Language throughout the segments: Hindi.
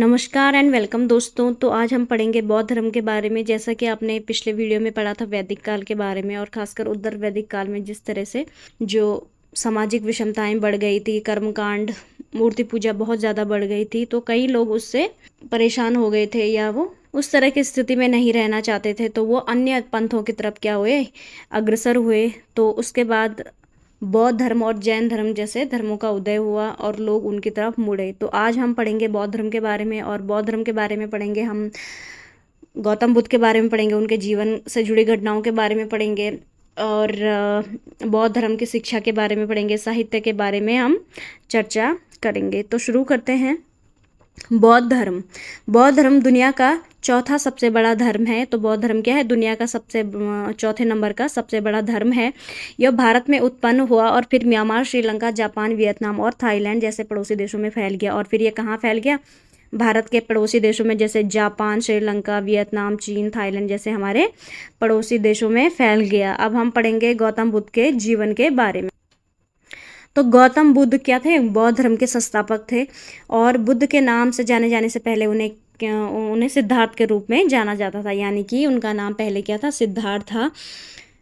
नमस्कार एंड वेलकम दोस्तों। तो आज हम पढ़ेंगे बौद्ध धर्म के बारे में। जैसा कि आपने पिछले वीडियो में पढ़ा था वैदिक काल के बारे में, और खासकर उत्तर वैदिक काल में जिस तरह से जो सामाजिक विषमताएं बढ़ गई थी, कर्मकांड, मूर्ति पूजा बहुत ज़्यादा बढ़ गई थी, तो कई लोग उससे परेशान हो गए थे या वो उस तरह की स्थिति में नहीं रहना चाहते थे, तो वो अन्य पंथों की तरफ क्या हुए, अग्रसर हुए। तो उसके बाद बौद्ध धर्म और जैन धर्म जैसे धर्मों का उदय हुआ और लोग उनकी तरफ मुड़े। तो आज हम पढ़ेंगे बौद्ध धर्म के बारे में, और बौद्ध धर्म के बारे में पढ़ेंगे हम गौतम बुद्ध के बारे में पढ़ेंगे, उनके जीवन से जुड़ी घटनाओं के बारे में पढ़ेंगे, और बौद्ध धर्म की शिक्षा के बारे में पढ़ेंगे, साहित्य के बारे में हम चर्चा करेंगे। तो शुरू करते हैं। बौद्ध धर्म दुनिया का चौथा सबसे बड़ा धर्म है। तो बौद्ध धर्म क्या है? दुनिया का चौथे नंबर का सबसे बड़ा धर्म है। यह भारत में उत्पन्न हुआ और फिर म्यांमार, श्रीलंका, जापान, वियतनाम और थाईलैंड जैसे पड़ोसी देशों में फैल गया। और फिर ये कहाँ फैल गया? भारत के पड़ोसी देशों में, जैसे जापान, श्रीलंका, वियतनाम, चीन, थाईलैंड जैसे हमारे पड़ोसी देशों में फैल गया। अब हम पढ़ेंगे गौतम बुद्ध के जीवन के बारे में। तो गौतम बुद्ध क्या थे? बौद्ध धर्म के संस्थापक थे, और बुद्ध के नाम से जाने से पहले उन्हें सिद्धार्थ के रूप में जाना जाता था, यानी कि उनका नाम पहले क्या था? सिद्धार्थ था।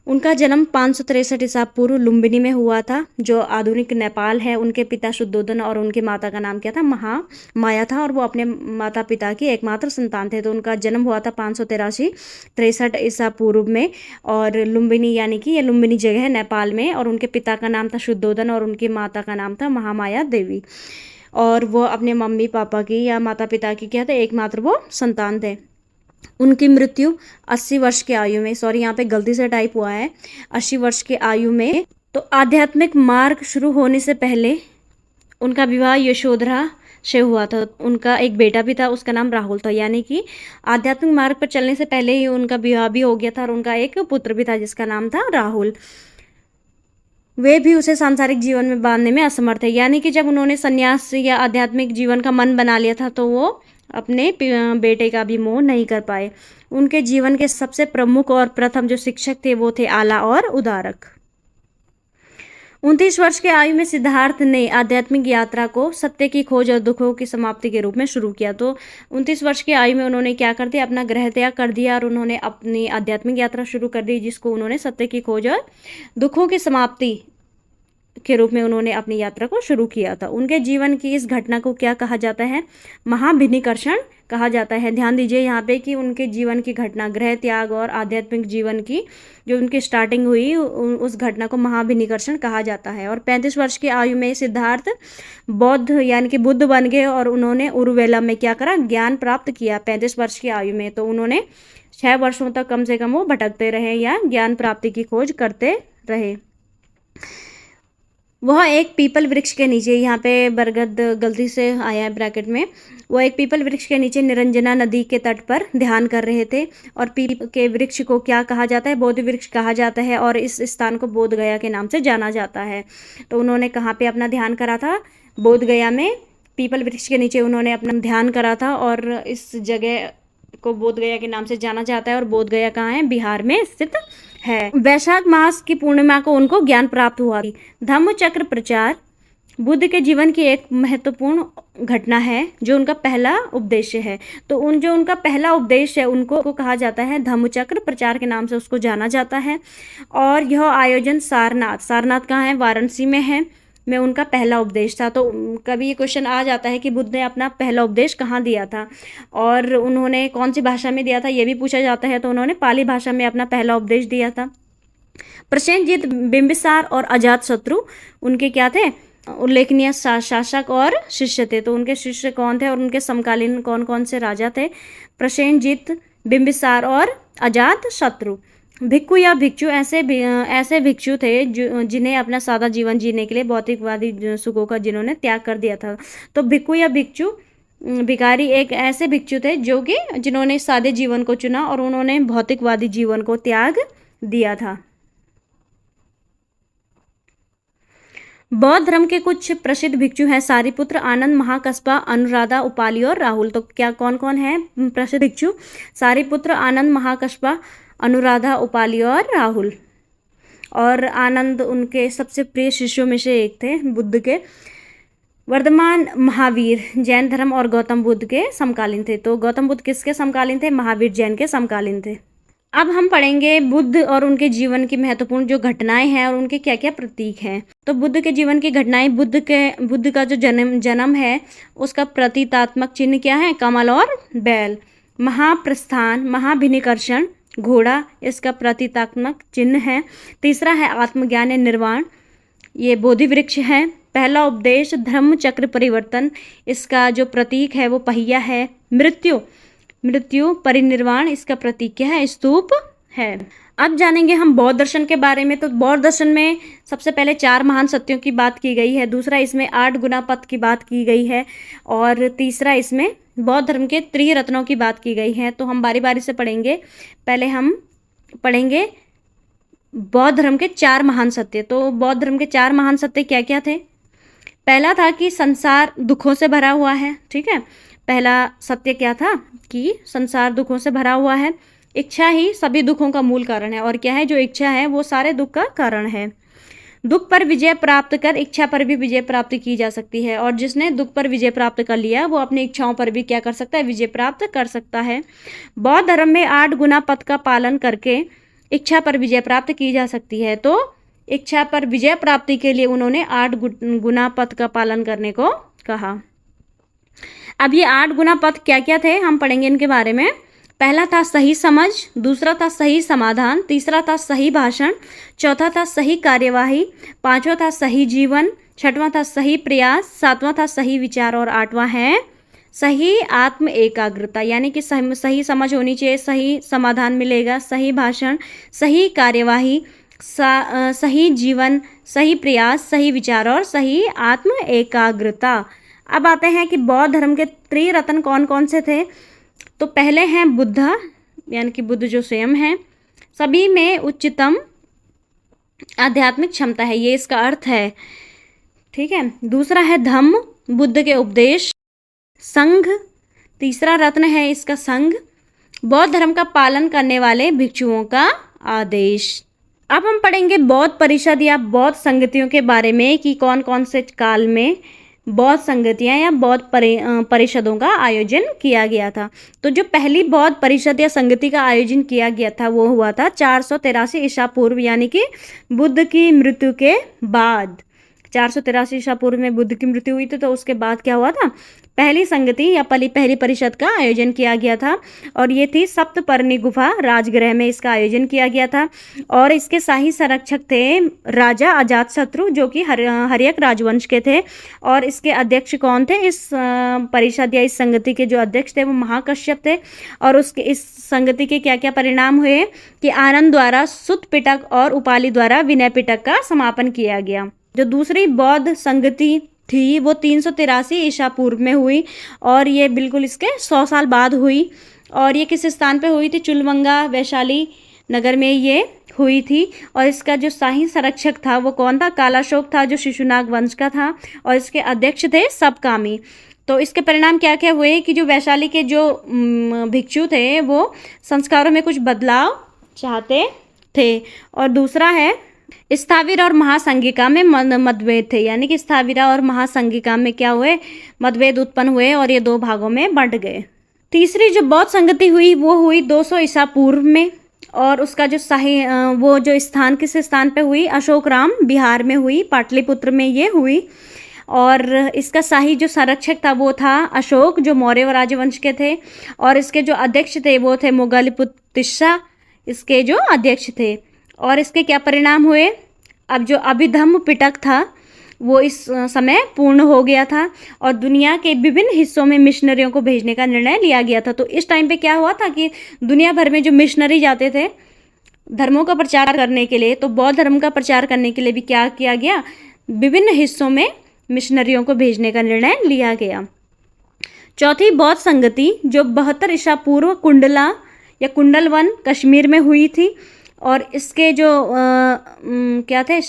उनका जन्म 563 ईसा पूर्व लुम्बिनी में हुआ था, जो आधुनिक नेपाल है। उनके पिता शुद्धोधन और उनकी माता का नाम क्या था? महामाया था, और वो अपने माता पिता की एकमात्र संतान थे। तो उनका जन्म हुआ था 563 ईसा पूर्व में, और लुम्बिनी यानी कि ये लुम्बिनी जगह है नेपाल में। और उनके पिता का नाम था शुद्धोधन और उनकी माता का नाम था महामाया देवी, और वो अपने मम्मी पापा की या माता पिता की क्या थे? एकमात्र वो संतान थे। उनकी मृत्यु 80 वर्ष की आयु में, सॉरी यहाँ पे गलती से टाइप हुआ है, 80 वर्ष की आयु में। तो आध्यात्मिक मार्ग शुरू होने से पहले उनका विवाह यशोधरा से हुआ था। उनका एक बेटा भी था, उसका नाम राहुल था, यानी कि आध्यात्मिक मार्ग पर चलने से पहले ही उनका विवाह भी हो गया था, और उनका एक पुत्र भी था जिसका नाम था राहुल। वे भी उसे सांसारिक जीवन में बांधने में असमर्थ है, यानी कि जब उन्होंने संन्यास या आध्यात्मिक जीवन का मन बना लिया था, तो वो अपने बेटे का भी मोह नहीं कर पाए। उनके जीवन के सबसे प्रमुख और प्रथम जो शिक्षक थे वो थे आला और उदारक। 29 वर्ष के आयु में सिद्धार्थ ने आध्यात्मिक यात्रा को सत्य की खोज और दुखों की समाप्ति के रूप में शुरू किया। तो 29 वर्ष की आयु में उन्होंने क्या कर दिया? अपना गृह त्याग कर दिया, और उन्होंने अपनी आध्यात्मिक यात्रा शुरू कर दी, जिसको उन्होंने सत्य की खोज और दुखों की समाप्ति के रूप में उन्होंने अपनी यात्रा को शुरू किया था। उनके जीवन की इस घटना को क्या कहा जाता है? महाभिनिकर्षण कहा जाता है। ध्यान दीजिए यहाँ पे कि उनके जीवन की घटना, गृह त्याग और आध्यात्मिक जीवन की जो उनकी स्टार्टिंग हुई, उस घटना को महाभिनिकर्षण कहा जाता है। और 35 वर्ष की आयु में सिद्धार्थ बौद्ध यानी कि बुद्ध बन गए, और उन्होंने उरुवेला में क्या करा? ज्ञान प्राप्त किया 35 वर्ष की आयु में। तो उन्होंने 6 वर्षों तक कम से कम वो भटकते रहे या ज्ञान प्राप्ति की खोज करते रहे। वह एक पीपल वृक्ष के नीचे, यहाँ पे बरगद गलती से आया है ब्रैकेट में, वो एक पीपल वृक्ष के नीचे निरंजना नदी के तट पर ध्यान कर रहे थे। और पीपल के वृक्ष को क्या कहा जाता है? बोधि वृक्ष कहा जाता है, और इस स्थान को बोध गया के नाम से जाना जाता है। तो उन्होंने कहाँ पे अपना ध्यान करा था? बोध गया में पीपल वृक्ष के नीचे उन्होंने अपना ध्यान करा था, और इस जगह को बोध गया के नाम से जाना जाता है। और बोध गया कहाँ है? बिहार में स्थित है। वैशाख मास की पूर्णिमा को उनको ज्ञान प्राप्त हुआ। धम्म चक्र प्रचार बुद्ध के जीवन की एक महत्वपूर्ण घटना है, जो उनका पहला उपदेश है। तो उनका पहला उपदेश है, उनको कहा जाता है धम्म चक्र प्रचार के नाम से उसको जाना जाता है। और यह आयोजन सारनाथ कहाँ है? वाराणसी में है, में उनका पहला उपदेश था। तो कभी ये क्वेश्चन आ जाता है कि बुद्ध ने अपना पहला उपदेश कहाँ दिया था, और उन्होंने कौन सी भाषा में दिया था, ये भी पूछा जाता है। तो उन्होंने पाली भाषा में अपना पहला उपदेश दिया था। प्रसेनजीत, बिंबिसार और अजातशत्रु उनके क्या थे? उल्लेखनीय शासक और शिष्य थे। तो उनके शिष्य कौन थे और उनके समकालीन कौन कौन से राजा थे? प्रसेनजीत, बिंबिसार और अजातशत्रु। भिक्खु या भिक्षु ऐसे भिक्षु थे जिन्हें अपना सादा जीवन जीने के लिए भौतिकवादी सुखों का जिन्होंने त्याग कर दिया था। तो भिक्खु या भिखारी एक ऐसे भिक्षु थे जो कि जिन्होंने सादे जीवन को चुना, और उन्होंने भौतिकवादी जीवन को त्याग दिया था। बौद्ध धर्म के कुछ प्रसिद्ध भिक्षु हैं सारिपुत्र, आनंद, महाकस्पा, अनुराधा, उपाली और राहुल। तो क्या कौन कौन है प्रसिद्ध भिक्षु? सारिपुत्र, आनंद, महाकस्पा, अनुराधा, उपाली और राहुल। और आनंद उनके सबसे प्रिय शिष्यों में से एक थे बुद्ध के। वर्धमान महावीर जैन धर्म और गौतम बुद्ध के समकालीन थे। तो गौतम बुद्ध किसके समकालीन थे? महावीर जैन के समकालीन थे। अब हम पढ़ेंगे बुद्ध और उनके जीवन की महत्वपूर्ण जो घटनाएं हैं और उनके क्या क्या प्रतीक हैं। तो बुद्ध के जीवन की घटनाएं, बुद्ध का जो जन्म है उसका प्रतीकात्मक चिन्ह क्या है? कमल और बैल। महाप्रस्थान, महाभिनिकर्षण, घोड़ा, इसका प्रतीकात्मक चिन्ह है। तीसरा है आत्मज्ञान या निर्वाण, ये बोधि वृक्ष है। पहला उपदेश, धर्म चक्र परिवर्तन, इसका जो प्रतीक है वो पहिया है। मृत्यु परिनिर्वाण, इसका प्रतीक क्या है? स्तूप है। अब जानेंगे हम बौद्ध दर्शन के बारे में। तो बौद्ध दर्शन में सबसे पहले 4 महान सत्यों की बात की गई है। दूसरा, इसमें 8 गुना पथ की बात की गई है। और तीसरा, इसमें बौद्ध धर्म के त्रिरत्नों की बात की गई है। तो हम बारी बारी से पढ़ेंगे। पहले हम पढ़ेंगे बौद्ध धर्म के 4 महान सत्य। तो बौद्ध धर्म के 4 महान सत्य क्या क्या थे? पहला था कि संसार दुखों से भरा हुआ है। ठीक है, पहला सत्य क्या था? कि संसार दुखों से भरा हुआ है। इच्छा ही सभी दुखों का मूल कारण है। और क्या है? जो इच्छा है वो सारे दुख का कारण है। दुख पर विजय प्राप्त कर इच्छा पर भी विजय प्राप्त की जा सकती है। और जिसने दुख पर विजय प्राप्त कर लिया वो अपनी इच्छाओं पर भी क्या कर सकता है? विजय प्राप्त कर सकता है। बौद्ध धर्म में 8 गुना पथ का पालन करके इच्छा पर विजय प्राप्त की जा सकती है। तो इच्छा पर विजय प्राप्ति के लिए उन्होंने 8 गुना पथ का पालन करने को कहा। अब ये 8 गुना पथ क्या क्या थे हम पढ़ेंगे इनके बारे में। पहला था सही समझ, दूसरा था सही समाधान, तीसरा था सही भाषण, चौथा था सही कार्यवाही, पांचवा था सही जीवन, छठवां था सही प्रयास, सातवां था सही विचार और आठवां है सही आत्म एकाग्रता। यानी कि सही समझ होनी चाहिए, सही समाधान मिलेगा, सही भाषण, सही कार्यवाही, सही जीवन, सही प्रयास, सही विचार और सही आत्म एकाग्रता। अब आते हैं कि बौद्ध धर्म के त्रिरत्न कौन कौन से थे। तो पहले हैं बुद्ध, यानी कि बुद्ध जो स्वयं हैं, सभी में उच्चतम आध्यात्मिक क्षमता है, ये इसका अर्थ है। ठीक है, दूसरा है धम्म, बुद्ध के उपदेश। संघ, तीसरा रत्न है इसका संघ, बौद्ध धर्म का पालन करने वाले भिक्षुओं का आदेश। अब हम पढ़ेंगे बौद्ध परिषद या बौद्ध संगतियों के बारे में कि कौन कौन से काल में बौद्ध संगतियां या बौद्ध परिषदों का आयोजन किया गया था। तो जो पहली बौद्ध परिषद या संगति का आयोजन किया गया था वो हुआ था 483 ईसा पूर्व, यानी कि बुद्ध की मृत्यु के बाद। 483 ईसा पूर्व में बुद्ध की मृत्यु हुई थी। तो उसके बाद क्या हुआ था? पहली संगति या पहली परिषद का आयोजन किया गया था। और ये थी सप्तपर्णी गुफा राजगृह में इसका आयोजन किया गया था। और इसके शाही संरक्षक थे राजा अजातशत्रु, जो कि हर्यक राजवंश के थे। और इसके अध्यक्ष कौन थे? इस परिषद या इस संगति के जो अध्यक्ष थे वो महाकश्यप थे। और उसके इस संगति के क्या क्या परिणाम हुए कि आनंद द्वारा सुत पिटक और उपाली द्वारा विनय पिटक का समापन किया गया। जो दूसरी बौद्ध संगति थी वो 383 ईसा पूर्व में हुई और ये बिल्कुल इसके 100 साल बाद हुई। और ये किस स्थान पे हुई थी? चुलवंगा वैशाली नगर में ये हुई थी। और इसका जो शाही संरक्षक था वो कौन था? कालाशोक था, जो शिशुनाग वंश का था। और इसके अध्यक्ष थे सबकामी। तो इसके परिणाम क्या क्या हुए कि जो वैशाली के जो भिक्षु थे वो संस्कारों में कुछ बदलाव चाहते थे। और दूसरा है स्थाविरा और महासंगिका में मतभेद थे, यानी कि स्थाविरा और महासंगिका में क्या हुए? मतभेद उत्पन्न हुए और ये 2 भागों में बंट गए। तीसरी जो बौद्ध संगति हुई वो हुई 200 ईसा पूर्व में। और उसका जो वो जो स्थान किस स्थान पे हुई? अशोकराम बिहार में हुई, पाटलिपुत्र में ये हुई। और इसका शाही जो संरक्षक था वो था अशोक, जो मौर्य राजवंश के थे। और इसके जो अध्यक्ष थे वो थे मोगलपुतिस्सा, इसके जो अध्यक्ष थे। और इसके क्या परिणाम हुए? अब जो अभिधम्म पिटक था वो इस समय पूर्ण हो गया था और दुनिया के विभिन्न हिस्सों में मिशनरियों को भेजने का निर्णय लिया गया था। तो इस टाइम पे क्या हुआ था कि दुनिया भर में जो मिशनरी जाते थे धर्मों का प्रचार करने के लिए, तो बौद्ध धर्म का प्रचार करने के लिए भी क्या किया गया? विभिन्न हिस्सों में मिशनरियों को भेजने का निर्णय लिया गया। चौथी बौद्ध संगति जो 72 ईसा पूर्व कुंडला या कुंडलवन कश्मीर में हुई थी। और इसके जो क्या थे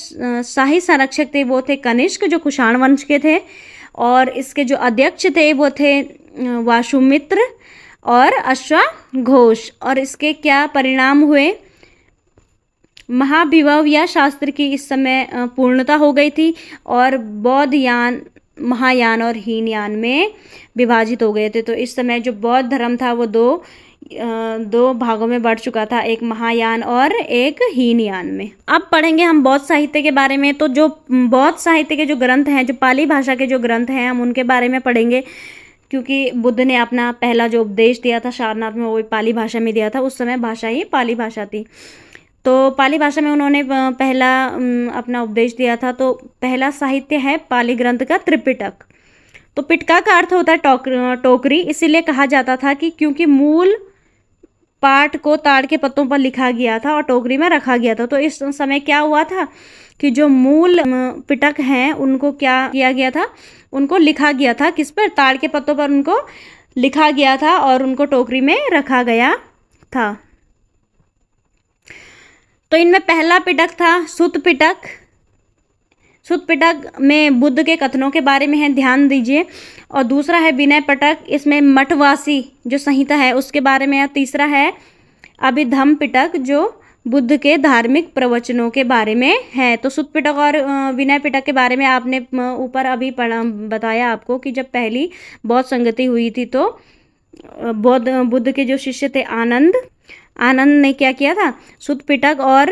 शाही संरक्षक थे वो थे कनिष्क, जो कुषाण वंश के थे। और इसके जो अध्यक्ष थे वो थे वासुमित्र और अश्वघोष। और इसके क्या परिणाम हुए? महाविभव या शास्त्र की इस समय पूर्णता हो गई थी और बौद्ध यान महायान और हीनयान में विभाजित हो गए थे। तो इस समय जो बौद्ध धर्म था वो दो भागों में बढ़ चुका था, एक महायान और एक हीनयान में। अब पढ़ेंगे हम बौद्ध साहित्य के बारे में। तो जो बौद्ध साहित्य के जो ग्रंथ हैं, जो पाली भाषा के जो ग्रंथ हैं, हम उनके बारे में पढ़ेंगे, क्योंकि बुद्ध ने अपना पहला जो उपदेश दिया था सारनाथ में, वो पाली भाषा में दिया था। उस समय भाषा ही पाली भाषा थी। तो पाली भाषा में उन्होंने पहला अपना उपदेश दिया था। तो पहला साहित्य है पाली ग्रंथ का त्रिपिटक। तो पिटका का अर्थ होता है टोकरी, इसीलिए कहा जाता था कि क्योंकि मूल पाठ को ताड़ के पत्तों पर लिखा गया था और टोकरी में रखा गया था। तो इस समय क्या हुआ था कि जो मूल पिटक हैं उनको क्या किया गया था, उनको लिखा गया था किस पर, ताड़ के पत्तों पर उनको लिखा गया था और उनको टोकरी में रखा गया था। तो इनमें पहला पिटक था सुत्त पिटक। सुत्त पिटक में बुद्ध के कथनों के बारे में है, ध्यान दीजिए। और दूसरा है विनय पिटक, इसमें मठवासी जो संहिता है उसके बारे में है। तीसरा है अभिधम्म पिटक जो बुद्ध के धार्मिक प्रवचनों के बारे में है। तो सुत्त पिटक और विनय पिटक के बारे में आपने ऊपर अभी बताया आपको कि जब पहली बौद्ध संगति हुई थी तो बुद्ध के जो शिष्य थे आनंद ने क्या किया था, सुत्त पिटक और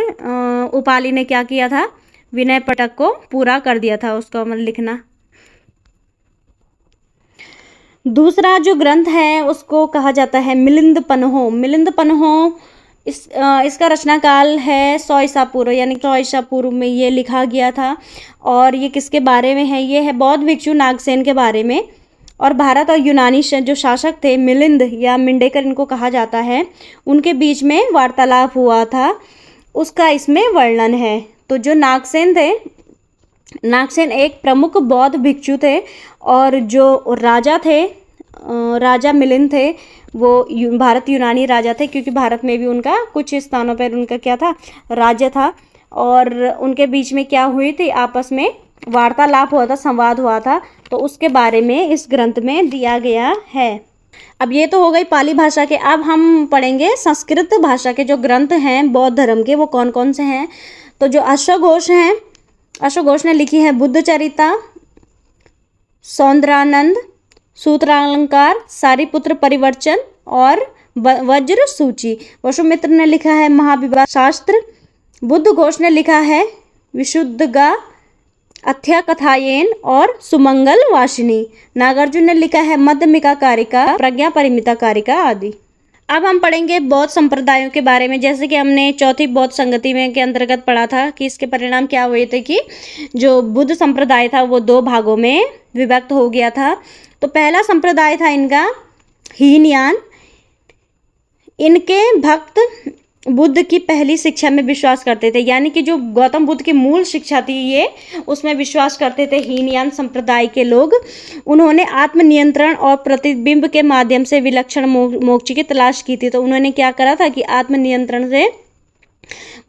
उपाली ने क्या किया था, विनय पिटक को पूरा कर दिया था, उसका मतलब लिखना। दूसरा जो ग्रंथ है उसको कहा जाता है मिलिंद पन्हो। इसका रचना काल है 100 ईसा पूर्व, यानी 100 ईसा पूर्व में ये लिखा गया था। और ये किसके बारे में है, ये है बौद्ध भिक्षु नागसेन के बारे में। और भारत और यूनानी जो शासक थे मिलिंद या मिंडेकर इनको कहा जाता है, उनके बीच में वार्तालाप हुआ था, उसका इसमें वर्णन है। तो जो नागसेन थे, नागसेन एक प्रमुख बौद्ध भिक्षु थे और जो राजा थे, राजा मिलिंद थे, वो भारत यूनानी राजा थे, क्योंकि भारत में भी उनका कुछ स्थानों पर उनका क्या था, राज्य था। और उनके बीच में क्या हुई थी, आपस में वार्तालाप हुआ था, संवाद हुआ था। तो उसके बारे में इस ग्रंथ में दिया गया है। अब ये तो हो गई पाली भाषा के। अब हम पढ़ेंगे संस्कृत भाषा के जो ग्रंथ हैं बौद्ध धर्म के, वो कौन कौन से हैं। तो जो अश्वघोष हैं, अश्वघोष ने लिखी है बुद्ध चरिता, सौंदरानंद, सूत्रालंकार, सारिपुत्र परिवर्चन और वज्र सूची। वसुमित्र ने लिखा है महाविवाद शास्त्र। बुद्ध घोष ने लिखा है विशुद्धगा, अथ्या कथायेन और सुमंगल वासिनी। नागार्जुन ने लिखा है मध्यमिका कारिका, प्रज्ञा परिमिता कारिका आदि। अब हम पढ़ेंगे बौद्ध संप्रदायों के बारे में। जैसे कि हमने चौथी बौद्ध संगति में के अंतर्गत पढ़ा था कि इसके परिणाम क्या हुए थे कि जो बुद्ध संप्रदाय था वो 2 भागों में विभक्त हो गया था। तो पहला संप्रदाय था इनका हीनयान। इनके भक्त बुद्ध की पहली शिक्षा में विश्वास करते थे, यानी कि जो गौतम बुद्ध की मूल शिक्षा थी ये, उसमें विश्वास करते थे हीनयान संप्रदाय के लोग। उन्होंने आत्मनियंत्रण और प्रतिबिंब के माध्यम से विलक्षण मोक्ष की तलाश की थी। तो उन्होंने क्या करा था कि आत्मनियंत्रण से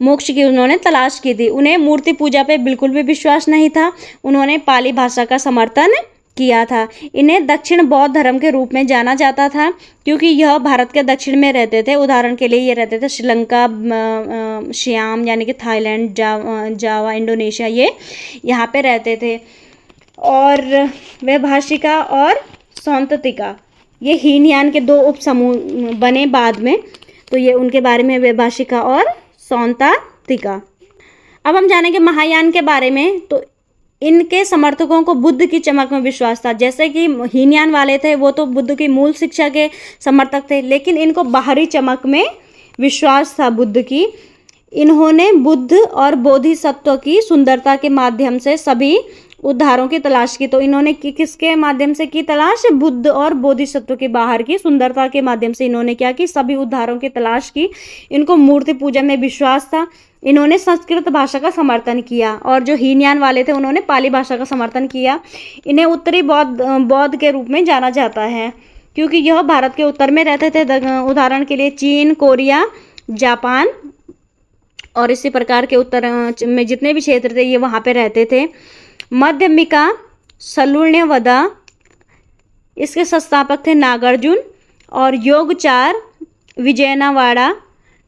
मोक्ष की उन्होंने तलाश की थी। उन्हें मूर्ति पूजा पे बिल्कुल भी विश्वास नहीं था। उन्होंने पाली भाषा का समर्थन किया था। इन्हें दक्षिण बौद्ध धर्म के रूप में जाना जाता था, क्योंकि यह भारत के दक्षिण में रहते थे। उदाहरण के लिए ये रहते थे श्रीलंका, श्याम यानी कि थाईलैंड, जावा, इंडोनेशिया, ये यहाँ पे रहते थे। और वैभाषिका और सौंततिका, ये हीनयान के 2 उपसमूह बने बाद में। तो ये उनके बारे में वैभाषिका और सौंततिका। अब हम जानेंगे महायान के बारे में। तो इनके समर्थकों को बुद्ध की चमक में विश्वास था। जैसे कि हीनयान वाले थे वो तो बुद्ध की मूल शिक्षा के समर्थक थे, लेकिन इनको बाहरी चमक में विश्वास था बुद्ध की। इन्होंने बुद्ध और बोधिसत्व की सुंदरता के माध्यम से सभी उद्धारों की तलाश की। तो इन्होंने किसके माध्यम से की तलाश, बुद्ध और बोधिसत्व के बाहर की सुंदरता के माध्यम से इन्होंने क्या की, सभी उद्धारों की तलाश की। इनको मूर्ति पूजा में विश्वास था। इन्होंने संस्कृत भाषा का समर्थन किया और जो हीनयान वाले थे उन्होंने पाली भाषा का समर्थन किया। इन्हें उत्तरी बौद्ध के रूप में जाना जाता है, क्योंकि यह भारत के उत्तर में रहते थे। उदाहरण के लिए चीन, कोरिया, जापान और इसी प्रकार के उत्तर में जितने भी क्षेत्र थे ये वहाँ पे रहते थे। मध्यमिका सलुण्यवदा, इसके संस्थापक थे नागार्जुन। और योगचार विजयनावाड़ा,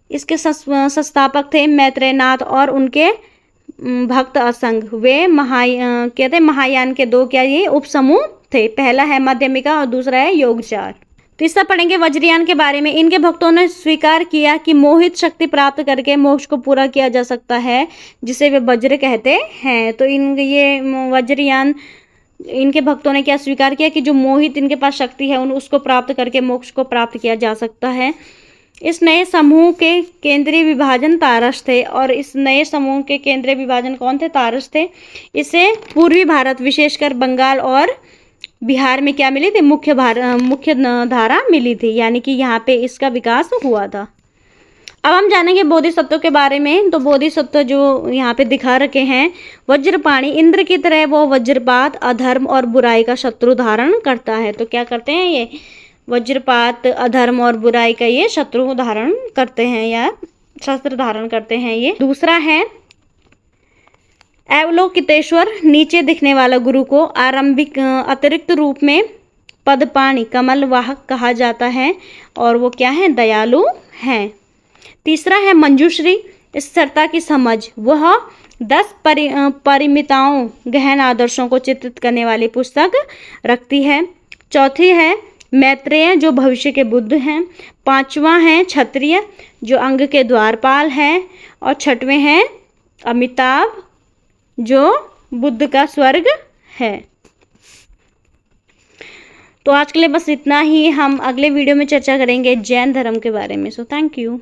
इसके संस्थापक थे मैत्रेयनाथ और उनके भक्त असंग, वे कहते हैं महायान के दो क्या ये उपसमूह थे। पहला है मध्यमिका और दूसरा है योगचार। तीसरा पढ़ेंगे वज्रयान के बारे में। इनके भक्तों ने स्वीकार किया कि मोहित शक्ति प्राप्त करके मोक्ष को पूरा किया जा सकता है, जिसे वे वज्र कहते हैं। तो ये वज्रयान, इनके भक्तों ने क्या स्वीकार किया कि जो मोहित इनके पास शक्ति है उसको प्राप्त करके मोक्ष को प्राप्त किया जा सकता है। इस नए समूह के केंद्रीय विभाजन तारस थे, और इस नए समूह के केंद्रीय विभाजन कौन थे? तारस थे। इसे पूर्वी भारत विशेषकर बंगाल और बिहार में क्या मिली थी? मुख्य धारा मिली थी, यानी कि यहाँ पे इसका विकास हुआ था। अब हम जानेंगे बोधिसत्व के बारे में। तो बोधिसत्व जो यहाँ पे दिखा रखे हैं, वज्रपाणी, इंद्र की तरह वो वज्रपात, अधर्म और बुराई का शत्रु धारण करता है। तो क्या करते हैं ये? वज्रपात, अधर्म और बुराई का ये शत्रु धारण करते हैं या शस्त्र धारण करते हैं ये। दूसरा है अवलोकितेश्वर, नीचे दिखने वाला गुरु को आरंभिक अतिरिक्त रूप में पदपाणि, कमल वाहक कहा जाता है, और वो क्या है? दयालु हैं। तीसरा है मंजूश्री, स्थिरता की समझ, वह 10 परिमिताओं गहन आदर्शों को चित्रित करने वाली पुस्तक रखती है। चौथी है मैत्रेय, जो भविष्य के बुद्ध हैं। पांचवा है क्षत्रिय, जो अंग के द्वारपाल हैं। और छठवें हैं अमिताभ, जो बुद्ध का स्वर्ग है। तो आज के लिए बस इतना ही। हम अगले वीडियो में चर्चा करेंगे जैन धर्म के बारे में। So thank you.